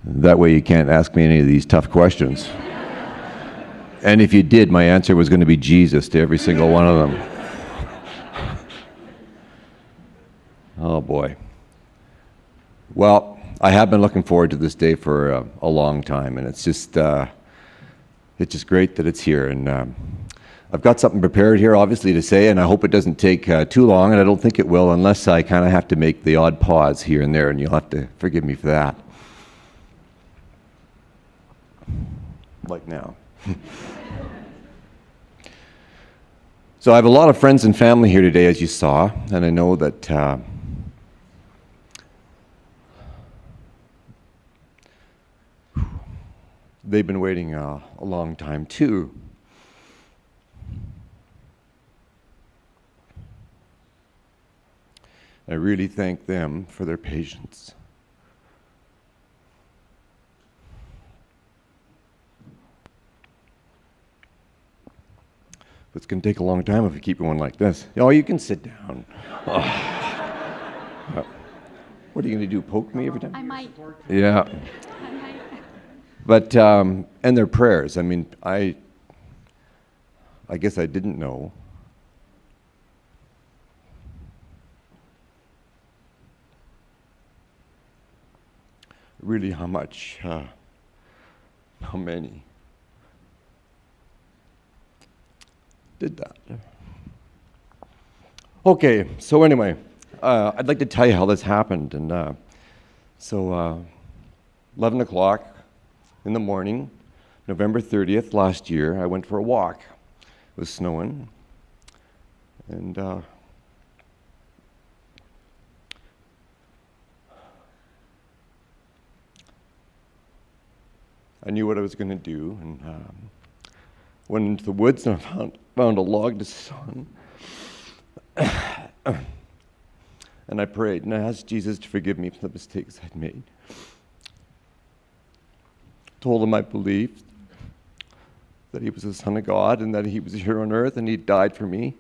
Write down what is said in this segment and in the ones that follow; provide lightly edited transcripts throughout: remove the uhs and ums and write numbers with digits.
That way you can't ask me any of these tough questions. And if you did, my answer was going to be Jesus to every single one of them. Oh boy. Well, I have been looking forward to this day for a long time, and it's just great that it's here. And I've got something prepared here, obviously, to say, and I hope it doesn't take too long, and I don't think it will, unless I kind of have to make the odd pause here and there, and you'll have to forgive me for that. Like now. So I have a lot of friends and family here today, as you saw, and I know that they've been waiting a long time too. I really thank them for their patience. It's going to take a long time if we keep going like this. Oh, you can sit down. Oh. What are you going to do, poke me every time? I might. Yeah. I might. But, and their prayers. I mean, I guess I didn't know. Really how much, how many did that. Okay, so anyway, I'd like to tell you how this happened. And so 11 o'clock in the morning, November 30th last year, I went for a walk. It was snowing. And I knew what I was going to do, and went into the woods, and I found a log to sit on. And I prayed, and I asked Jesus to forgive me for the mistakes I'd made. Told him I believed that he was the Son of God, and that he was here on earth, and he died for me,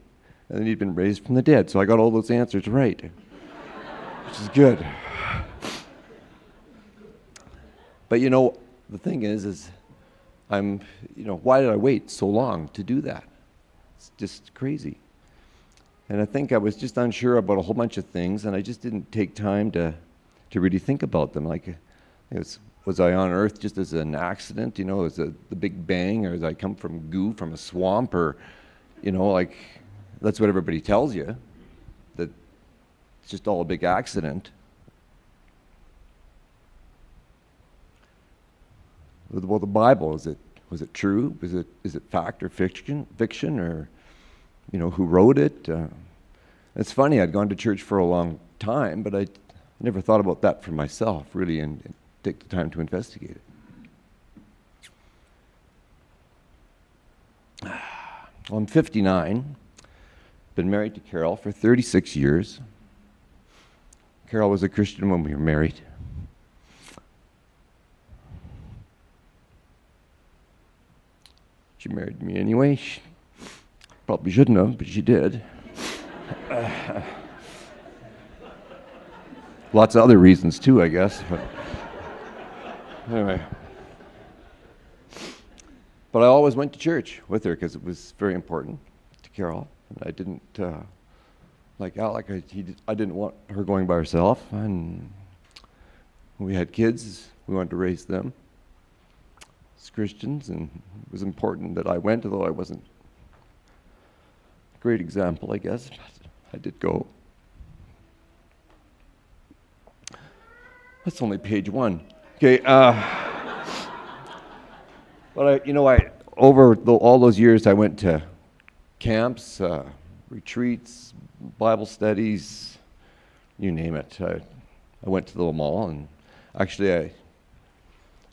and then he'd been raised from the dead. So I got all those answers right, which is good. But you know, the thing is why did I wait so long to do that? It's just crazy. And I think I was just unsure about a whole bunch of things, and I just didn't take time to really think about them. Like, was I on Earth just as an accident, as the Big Bang, or as I come from goo from a swamp, or, like, that's what everybody tells you, that it's just all a big accident. Well, the Bible, was it true? Is it fact or fiction, or, who wrote it? It's funny, I'd gone to church for a long time, but I never thought about that for myself, really, and take the time to investigate it. Well, I'm 59, been married to Carol for 36 years. Carol was a Christian when we were married. She married me anyway. She probably shouldn't have, but she did. Lots of other reasons too, I guess. But anyway. But I always went to church with her because it was very important to Carol. And I didn't, I didn't want her going by herself. And when we had kids, we wanted to raise them as Christians, and it was important that I went, although I wasn't a great example, I guess, but I did go. That's only page 1. Okay, but over all those years, I went to camps, retreats, Bible studies, you name it. I went to them all, and actually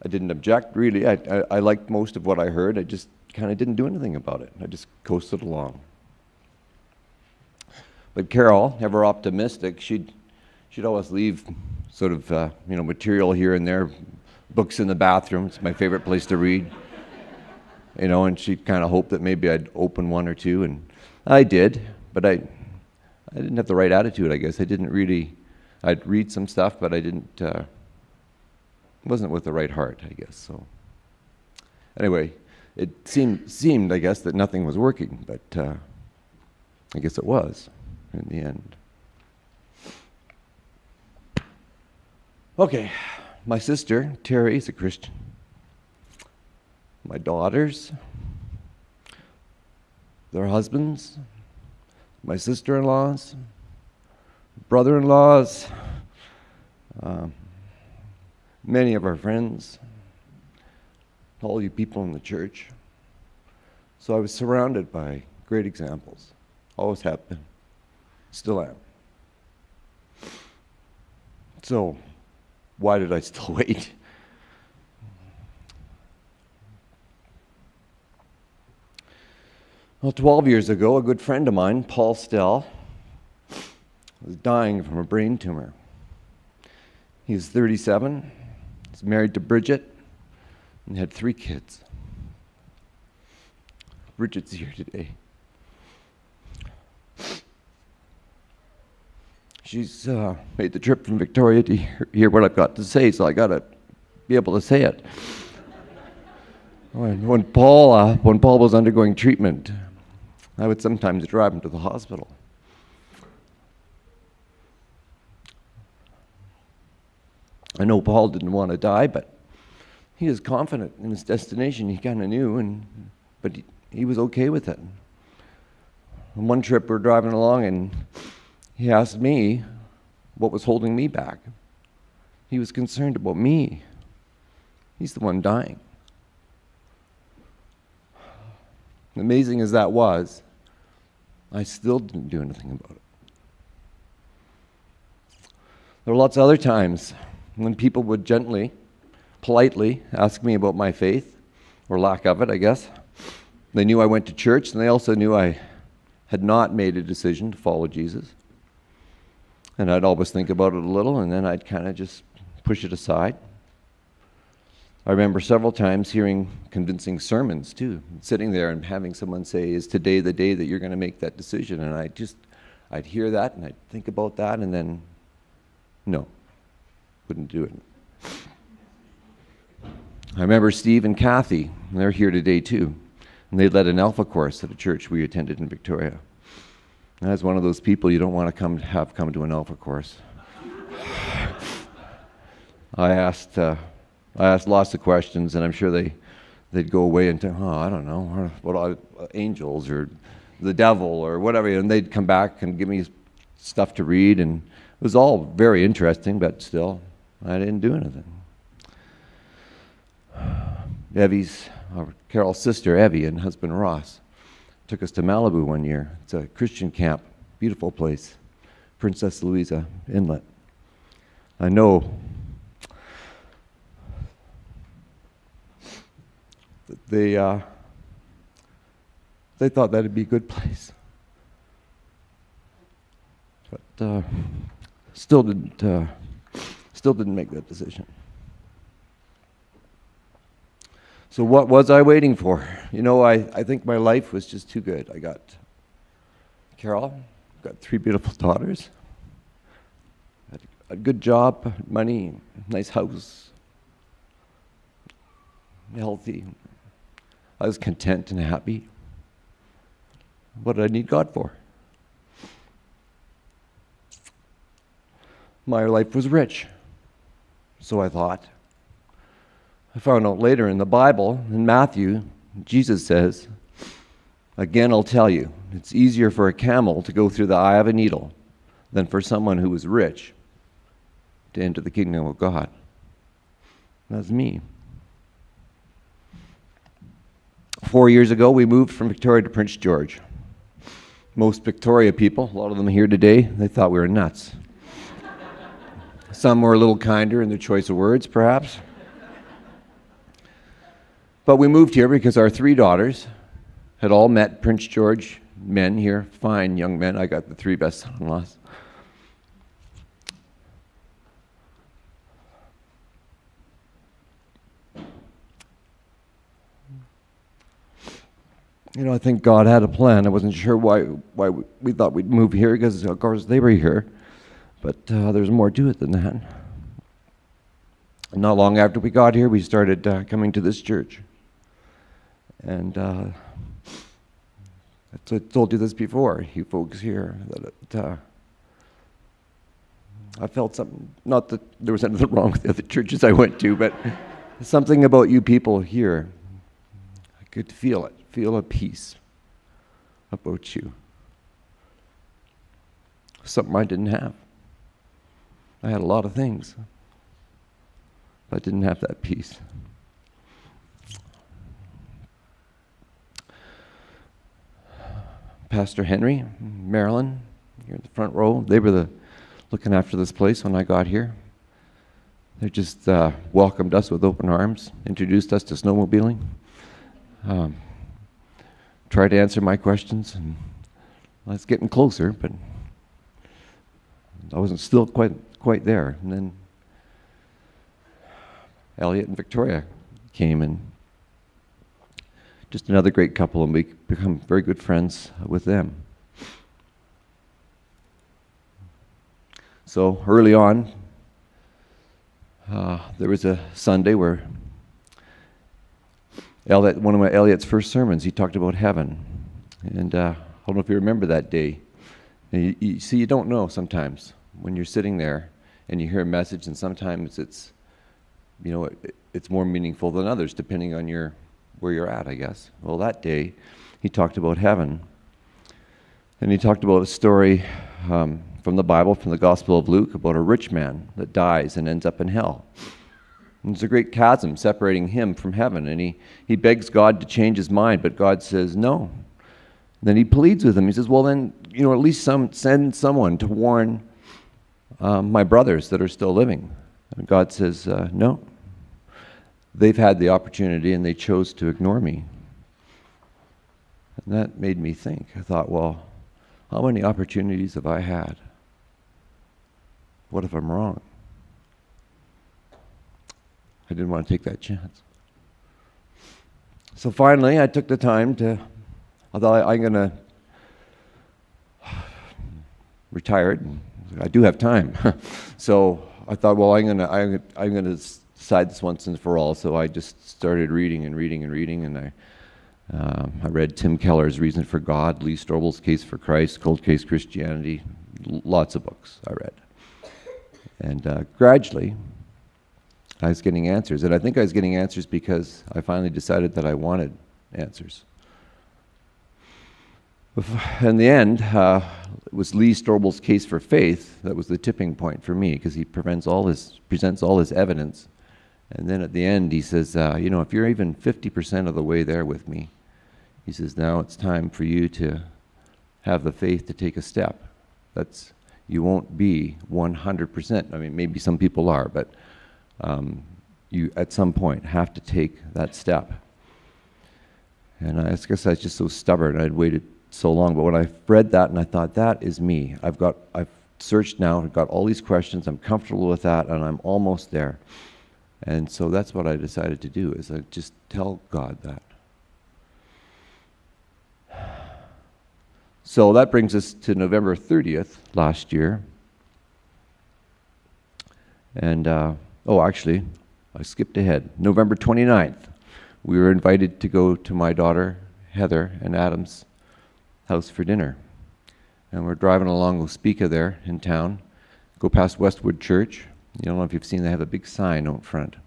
I didn't object, really. I liked most of what I heard. I just kind of didn't do anything about it. I just coasted along. But Carol, ever optimistic, she'd always leave sort of material here and there, books in the bathroom. It's my favorite place to read. And she'd kind of hope that maybe I'd open one or two, and I did, but I didn't have the right attitude, I guess. I'd read some stuff, but I didn't wasn't with the right heart, I guess. So anyway, it seemed, I guess, that nothing was working, but I guess it was in the end. Okay, my sister, Terry, is a Christian. My daughters, their husbands, my sister-in-laws, brother-in-laws, many of our friends, all you people in the church. So I was surrounded by great examples. Always have been. Still am. So, why did I still wait? Well, 12 years ago, a good friend of mine, Paul Stell, was dying from a brain tumor. He was 37, he's married to Bridget, and had 3 kids. Bridget's here today. She's made the trip from Victoria to hear what I've got to say, so I got to be able to say it. When Paul was undergoing treatment, I would sometimes drive him to the hospital. I know Paul didn't want to die, but he was confident in his destination. He kind of knew, but he was okay with it. On one trip, we're driving along, and he asked me what was holding me back. He was concerned about me. He's the one dying. Amazing as that was, I still didn't do anything about it. There were lots of other times when people would gently, politely ask me about my faith, or lack of it, I guess. They knew I went to church, and they also knew I had not made a decision to follow Jesus. And I'd always think about it a little, and then I'd kind of just push it aside. I remember several times hearing convincing sermons, too, sitting there and having someone say, "Is today the day that you're going to make that decision?" And I'd hear that, and I'd think about that, and then, no, wouldn't do it. I remember Steve and Kathy, and they're here today, too, and they led an Alpha course at a church we attended in Victoria. And I was one of those people you don't want to have come to an Alpha course. I asked lots of questions, and I'm sure they'd go away and think, I don't know, what angels or the devil or whatever, and they'd come back and give me stuff to read, and it was all very interesting, but still, I didn't do anything. Carol's sister, Evie, and husband, Ross, took us to Malibu one year. It's a Christian camp, beautiful place, Princess Louisa Inlet. I know that they thought that'd be a good place, but still didn't make that decision. So what was I waiting for? I think my life was just too good. I got Carol, got 3 beautiful daughters, had a good job, money, nice house, healthy. I was content and happy. What did I need God for? My life was rich, so I thought. I found out later in the Bible, in Matthew, Jesus says, "Again, I'll tell you, it's easier for a camel to go through the eye of a needle than for someone who is rich to enter the kingdom of God." That's me. 4 years ago, we moved from Victoria to Prince George. Most Victoria people, a lot of them here today, they thought we were nuts. Some were a little kinder in their choice of words, perhaps. But we moved here because our 3 daughters had all met Prince George men here, fine young men. I got the 3 best son-in-laws. I think God had a plan. I wasn't sure why we thought we'd move here, because, of course, they were here. But there's more to it than that. Not long after we got here, we started coming to this church. And I told you this before, you folks here, that I felt something, not that there was anything wrong with the other churches I went to, but something about you people here. I could feel it, feel a peace about you. Something I didn't have. I had a lot of things, but I didn't have that peace. Pastor Henry, Marilyn, here in the front row, they were looking after this place when I got here. They just welcomed us with open arms, introduced us to snowmobiling, tried to answer my questions, and I was getting closer, but I wasn't still quite there. And then Elliot and Victoria came, and just another great couple, and we become very good friends with them. So early on, there was a Sunday where one of Elliot's first sermons, he talked about heaven. And I don't know if you remember that day. And you see, you don't know sometimes when you're sitting there and you hear a message, and sometimes it's more meaningful than others, depending on where you're at, I guess. Well, that day, he talked about heaven. And he talked about a story from the Bible, from the Gospel of Luke, about a rich man that dies and ends up in hell. And there's a great chasm separating him from heaven, and he begs God to change his mind, but God says no. Then he pleads with him. He says, well, then, at least send someone to warn my brothers that are still living. And God says, no. They've had the opportunity, and they chose to ignore me. And that made me think. I thought, well, how many opportunities have I had? What if I'm wrong? I didn't want to take that chance. So finally, I took the time I thought I'm going to retire. I do have time. So I thought, well, I'm going to decide this once and for all. So I just started reading, and I read Tim Keller's Reason for God, Lee Strobel's Case for Christ, Cold Case Christianity, lots of books I read. And gradually, I was getting answers. And I think I was getting answers because I finally decided that I wanted answers. In the end, it was Lee Strobel's Case for Faith that was the tipping point for me, because he presents all his evidence. And then at the end, he says, if you're even 50% of the way there with me, he says, now it's time for you to have the faith to take a step. You won't be 100%. I mean, maybe some people are, but you at some point have to take that step. And I guess I was just so stubborn. I'd waited so long, but when I read that and I thought, that is me. I've searched now, I've got all these questions, I'm comfortable with that, and I'm almost there. And so that's what I decided to do, is I just tell God that. So that brings us to November 30th last year. And, actually, I skipped ahead. November 29th, we were invited to go to my daughter, Heather, and Adam's house for dinner. And we're driving along Ospika there in town, go past Westwood Church. You don't know if you've seen, they have a big sign out front.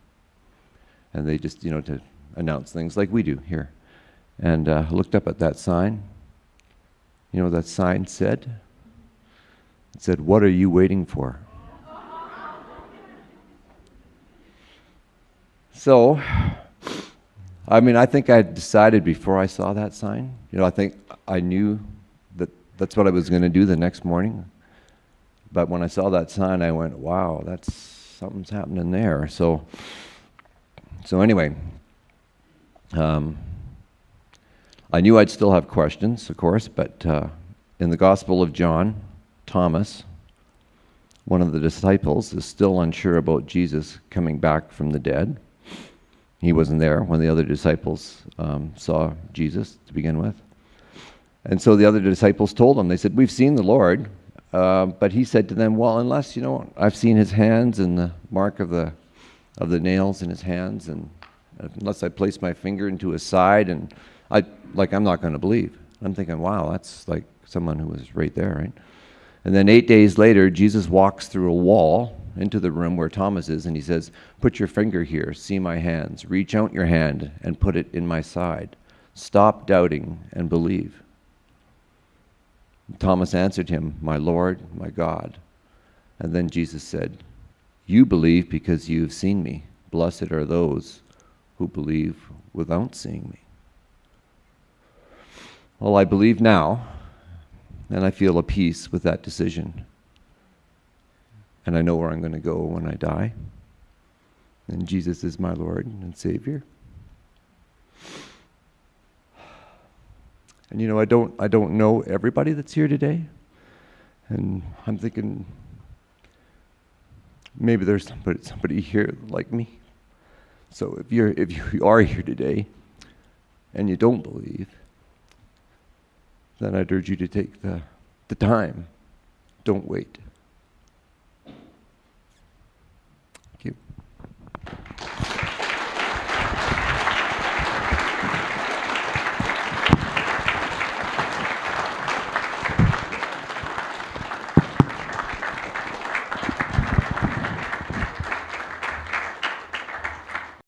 And they just, to announce things like we do here. And I looked up at that sign. You know what that sign said? It said, "What are you waiting for?" So, I think I decided before I saw that sign. I think I knew that that's what I was going to do the next morning. But when I saw that sign, I went, wow, something's happening there. So anyway, I knew I'd still have questions, of course, but in the Gospel of John, Thomas, one of the disciples, is still unsure about Jesus coming back from the dead. He wasn't there when the other disciples saw Jesus to begin with. And so the other disciples told him, they said, "We've seen the Lord." But he said to them, "Well, unless, I've seen his hands and the mark of the of the nails in his hands, and unless I place my finger into his side, and I'm not going to believe. I'm thinking, wow, that's like someone who was right there, right? And then 8 days later, Jesus walks through a wall into the room where Thomas is, and he says, "Put your finger here, see my hands. Reach out your hand and put it in my side. Stop doubting and believe." Thomas answered him, "My Lord, my God." And then Jesus said, "You believe because you have seen me. Blessed are those who believe without seeing me." Well, I believe now, and I feel a peace with that decision. And I know where I'm going to go when I die. And Jesus is my Lord and Savior. And I don't know everybody that's here today. And I'm thinking maybe there's somebody here like me. So if you are here today and you don't believe, then I'd urge you to take the time. Don't wait.